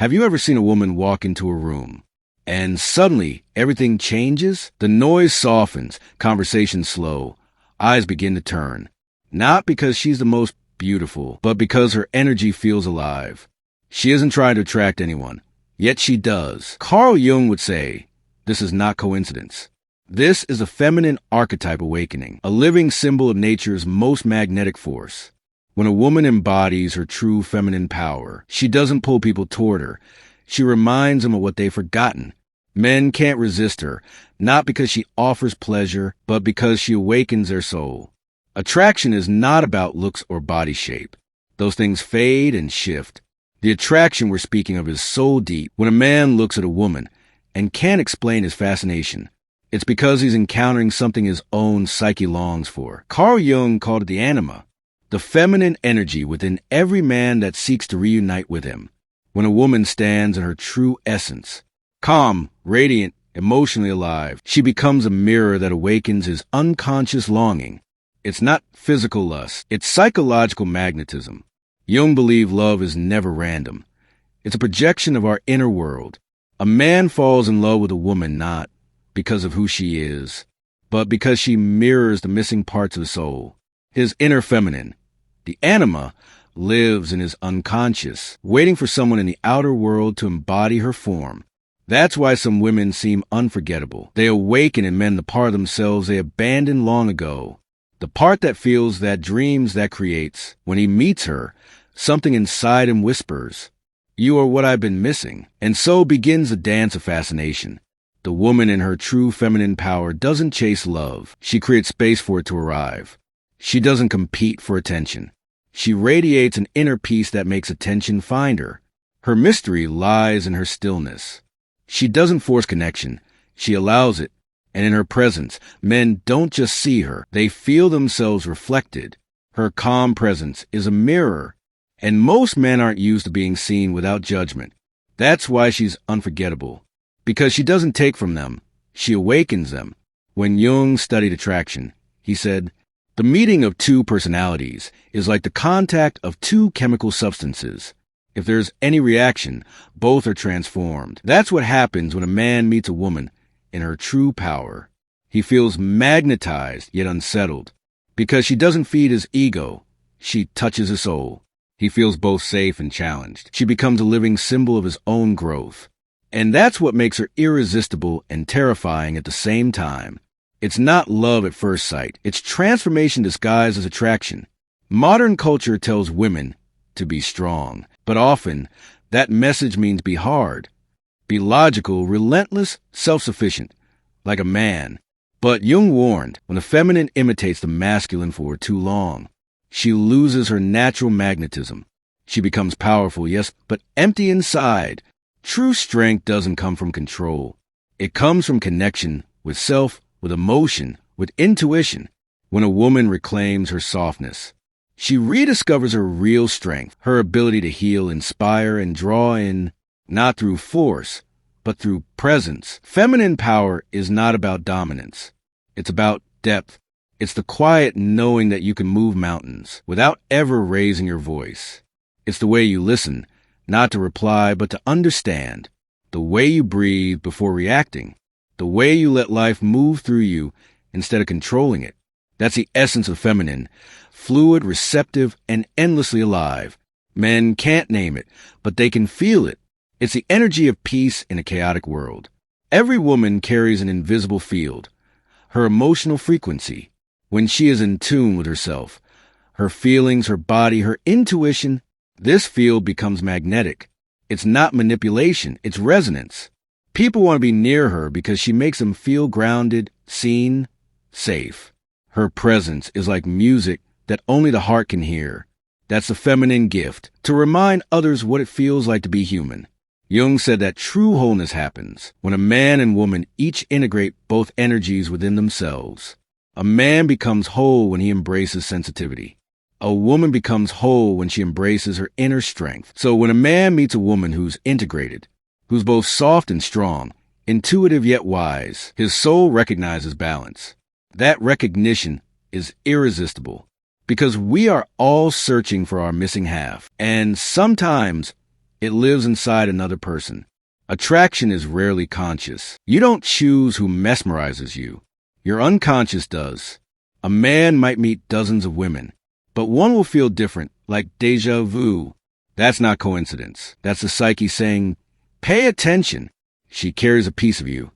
Have you ever seen a woman walk into a room and suddenly everything changes? The noise softens, conversations slow, eyes begin to turn. Not because she's the most beautiful, but because her energy feels alive. She isn't trying to attract anyone, yet she does. Carl Jung would say, this is not coincidence. This is a feminine archetype awakening, a living symbol of nature's most magnetic force. When a woman embodies her true feminine power, she doesn't pull people toward her. She reminds them of what they've forgotten. Men can't resist her, not because she offers pleasure, but because she awakens their soul. Attraction is not about looks or body shape. Those things fade and shift. The attraction we're speaking of is soul deep. When a man looks at a woman and can't explain his fascination, it's because he's encountering something his own psyche longs for. Carl Jung called it the anima, the feminine energy within every man that seeks to reunite with him. When a woman stands in her true essence, calm, radiant, emotionally alive, she becomes a mirror that awakens his unconscious longing. It's not physical lust, it's psychological magnetism. Jung believed love is never random. It's a projection of our inner world. A man falls in love with a woman not because of who she is, but because she mirrors the missing parts of the soul. His inner feminine, the anima, lives in his unconscious, waiting for someone in the outer world to embody her form. That's why some women seem unforgettable. They awaken in men the part of themselves they abandoned long ago. The part that feels, that dreams, that creates. When he meets her, something inside him whispers, "You are what I've been missing." And so begins the dance of fascination. The woman in her true feminine power doesn't chase love. She creates space for it to arrive. She doesn't compete for attention. She radiates an inner peace that makes attention find her. Her mystery lies in her stillness. She doesn't force connection. She allows it. And in her presence, men don't just see her. They feel themselves reflected. Her calm presence is a mirror. And most men aren't used to being seen without judgment. That's why she's unforgettable. Because she doesn't take from them. She awakens them. When Jung studied attraction, he said, the meeting of two personalities is like the contact of two chemical substances. If there's any reaction, both are transformed. That's what happens when a man meets a woman in her true power. He feels magnetized yet unsettled. Because she doesn't feed his ego, she touches his soul. He feels both safe and challenged. She becomes a living symbol of his own growth. And that's what makes her irresistible and terrifying at the same time. It's not love at first sight. It's transformation disguised as attraction. Modern culture tells women to be strong, but often that message means be hard, be logical, relentless, self-sufficient, like a man. But Jung warned, when the feminine imitates the masculine for too long, she loses her natural magnetism. She becomes powerful, yes, but empty inside. True strength doesn't come from control. It comes from connection with self, with emotion, with intuition. When a woman reclaims her softness, she rediscovers her real strength, her ability to heal, inspire, and draw in, not through force, but through presence. Feminine power is not about dominance. It's about depth. It's the quiet knowing that you can move mountains without ever raising your voice. It's the way you listen, not to reply, but to understand. The way you breathe before reacting. The way you let life move through you instead of controlling it. That's the essence of feminine. Fluid, receptive, and endlessly alive. Men can't name it, but they can feel it. It's the energy of peace in a chaotic world. Every woman carries an invisible field. Her emotional frequency. When she is in tune with herself, her feelings, her body, her intuition, this field becomes magnetic. It's not manipulation, it's resonance. People want to be near her because she makes them feel grounded, seen, safe. Her presence is like music that only the heart can hear. That's the feminine gift, to remind others what it feels like to be human. Jung said that true wholeness happens when a man and woman each integrate both energies within themselves. A man becomes whole when he embraces sensitivity. A woman becomes whole when she embraces her inner strength. So when a man meets a woman who's integrated, who's both soft and strong, intuitive yet wise, his soul recognizes balance. That recognition is irresistible because we are all searching for our missing half. And sometimes It lives inside another person. Attraction is rarely conscious. You don't choose who mesmerizes you. Your unconscious does. A man might meet dozens of women, but one will feel different, like déjà vu. That's not coincidence. That's the psyche saying, pay attention. She carries a piece of you.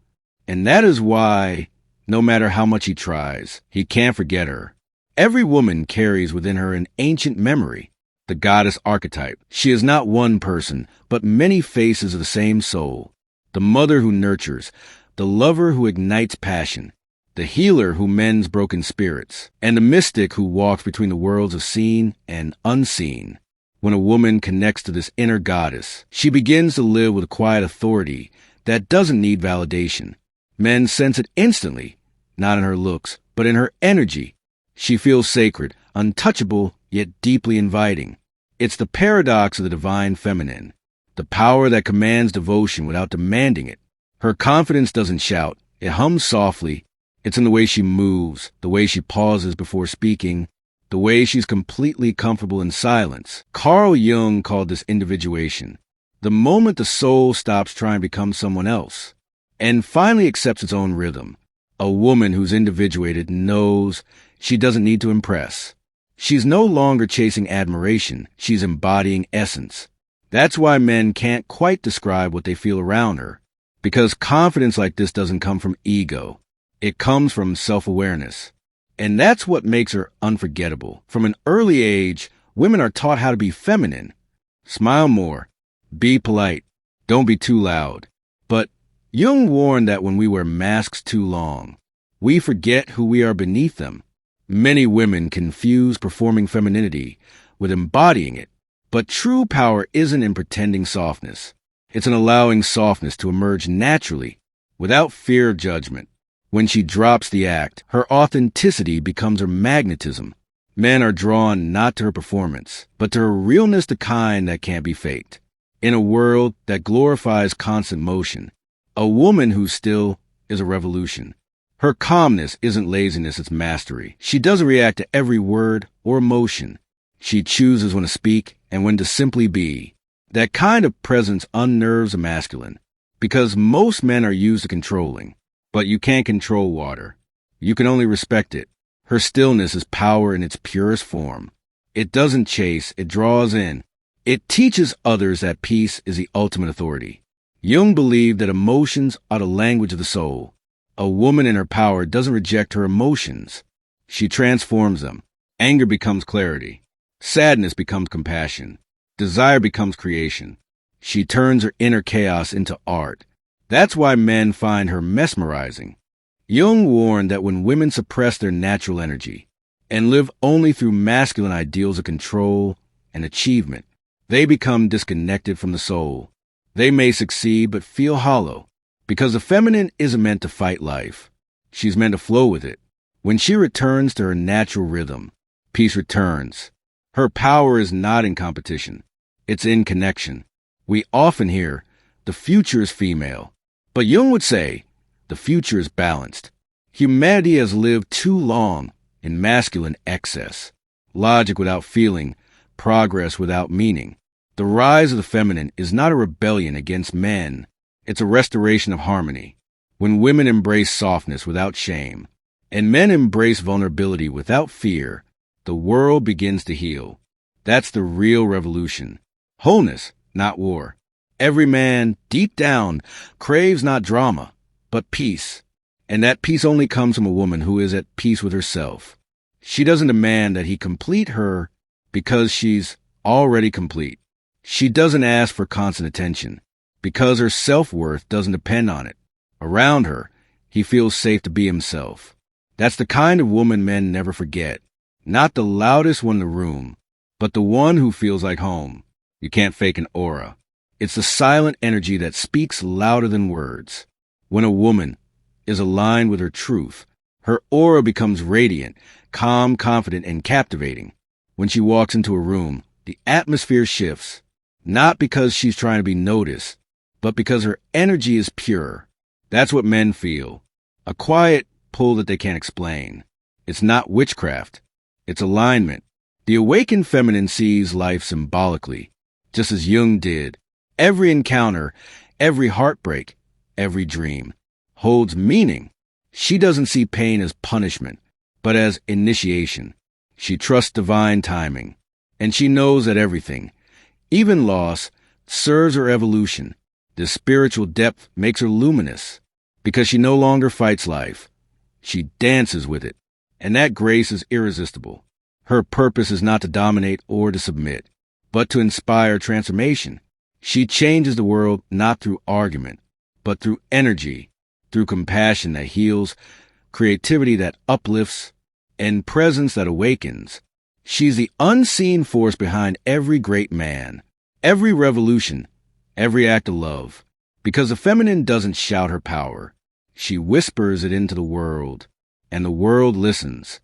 And that is why, no matter how much he tries, he can't forget her. Every woman carries within her an ancient memory, the goddess archetype. She is not one person, but many faces of the same soul. The mother who nurtures, the lover who ignites passion, the healer who mends broken spirits, and the mystic who walks between the worlds of seen and unseen. When a woman connects to this inner goddess, she begins to live with a quiet authority that doesn't need validation. Men sense it instantly, not in her looks, but in her energy. She feels sacred, untouchable, yet deeply inviting. It's the paradox of the divine feminine, the power that commands devotion without demanding it. Her confidence doesn't shout, it hums softly. It's in the way she moves, the way she pauses before speaking, the way she's completely comfortable in silence. Carl Jung called this individuation, the moment the soul stops trying to become someone else and finally accepts its own rhythm. A woman who's individuated knows she doesn't need to impress. She's no longer chasing admiration, she's embodying essence. That's why men can't quite describe what they feel around her, because confidence like this doesn't come from ego. It comes from self-awareness. And that's what makes her unforgettable. From an early age, women are taught how to be feminine. Smile more. Be polite. Don't be too loud. But Jung warned that when we wear masks too long, we forget who we are beneath them. Many women confuse performing femininity with embodying it. But true power isn't in pretending softness. It's in allowing softness to emerge naturally, without fear of judgment. When she drops the act, her authenticity becomes her magnetism. Men are drawn not to her performance, but to her realness, the kind that can't be faked. In a world that glorifies constant motion, a woman who's still is a revolution. Her calmness isn't laziness, it's mastery. She doesn't react to every word or emotion. She chooses when to speak and when to simply be. That kind of presence unnerves a masculine, because most men are used to controlling. But you can't control water. You can only respect it. Her stillness is power in its purest form. It doesn't chase, it draws in. It teaches others that peace is the ultimate authority. Jung believed that emotions are the language of the soul. A woman in her power doesn't reject her emotions. She transforms them. Anger becomes clarity. Sadness becomes compassion. Desire becomes creation. She turns her inner chaos into art. That's why men find her mesmerizing. Jung warned that when women suppress their natural energy and live only through masculine ideals of control and achievement, they become disconnected from the soul. They may succeed but feel hollow, because the feminine isn't meant to fight life. She's meant to flow with it. When she returns to her natural rhythm, peace returns. Her power is not in competition. It's in connection. We often hear, the future is female. But Jung would say, the future is balanced. Humanity has lived too long in masculine excess, logic without feeling, progress without meaning. The rise of the feminine is not a rebellion against men. It's a restoration of harmony. When women embrace softness without shame, and men embrace vulnerability without fear, the world begins to heal. That's the real revolution. Wholeness, not war. Every man, deep down, craves not drama, but peace. And that peace only comes from a woman who is at peace with herself. She doesn't demand that he complete her because she's already complete. She doesn't ask for constant attention because her self-worth doesn't depend on it. Around her, he feels safe to be himself. That's the kind of woman men never forget. Not the loudest one in the room, but the one who feels like home. You can't fake an aura. It's the silent energy that speaks louder than words. When a woman is aligned with her truth, her aura becomes radiant, calm, confident, and captivating. When she walks into a room, the atmosphere shifts, not because she's trying to be noticed, but because her energy is pure. That's what men feel. A quiet pull that they can't explain. It's not witchcraft. It's alignment. The awakened feminine sees life symbolically, just as Jung did. Every encounter, every heartbreak, every dream holds meaning. She doesn't see pain as punishment, but as initiation. She trusts divine timing, and she knows that everything, even loss, serves her evolution. This spiritual depth makes her luminous, because she no longer fights life. She dances with it, and that grace is irresistible. Her purpose is not to dominate or to submit, but to inspire transformation. She changes the world not through argument, but through energy, through compassion that heals, creativity that uplifts, and presence that awakens. She's the unseen force behind every great man, every revolution, every act of love. Because the feminine doesn't shout her power. She whispers it into the world, and the world listens.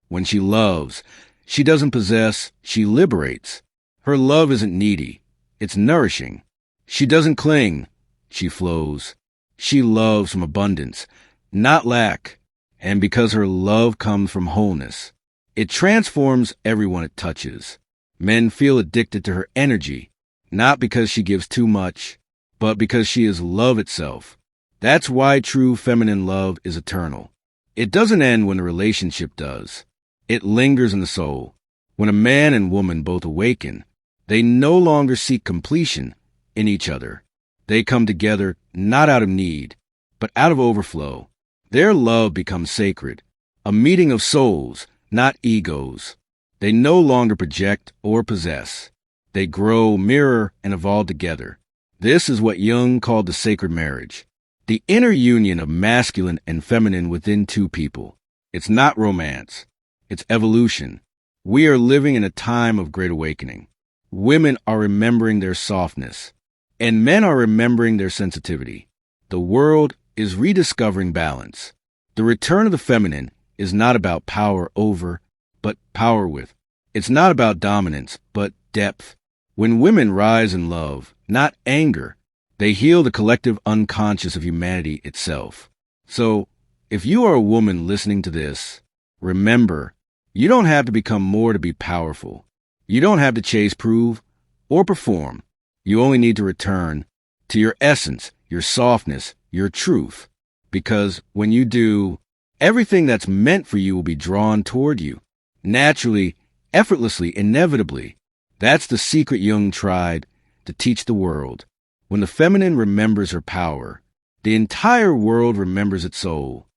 When she loves, she doesn't possess, she liberates. Her love isn't needy, it's nourishing. She doesn't cling, she flows. She loves from abundance, not lack. And because her love comes from wholeness, it transforms everyone it touches. Men feel addicted to her energy, not because she gives too much, but because she is love itself. That's why true feminine love is eternal. It doesn't end when the relationship does. It lingers in the soul. When a man and woman both awaken, they no longer seek completion in each other. They come together not out of need, but out of overflow. Their love becomes sacred, a meeting of souls, not egos. They no longer project or possess. They grow, mirror, and evolve together. This is what Jung called the sacred marriage, the inner union of masculine and feminine within two people. It's not romance. It's evolution. We are living in a time of great awakening. Women are remembering their softness, and men are remembering their sensitivity. The world is rediscovering balance. The return of the feminine is not about power over, but power with. It's not about dominance, but depth. When women rise in love, not anger, they heal the collective unconscious of humanity itself. So, if you are a woman listening to this, remember, you don't have to become more to be powerful. You don't have to chase, prove, or perform. You only need to return to your essence, your softness, your truth. Because when you do, everything that's meant for you will be drawn toward you. Naturally, effortlessly, inevitably. That's the secret Jung tried to teach the world. When the feminine remembers her power, the entire world remembers its soul.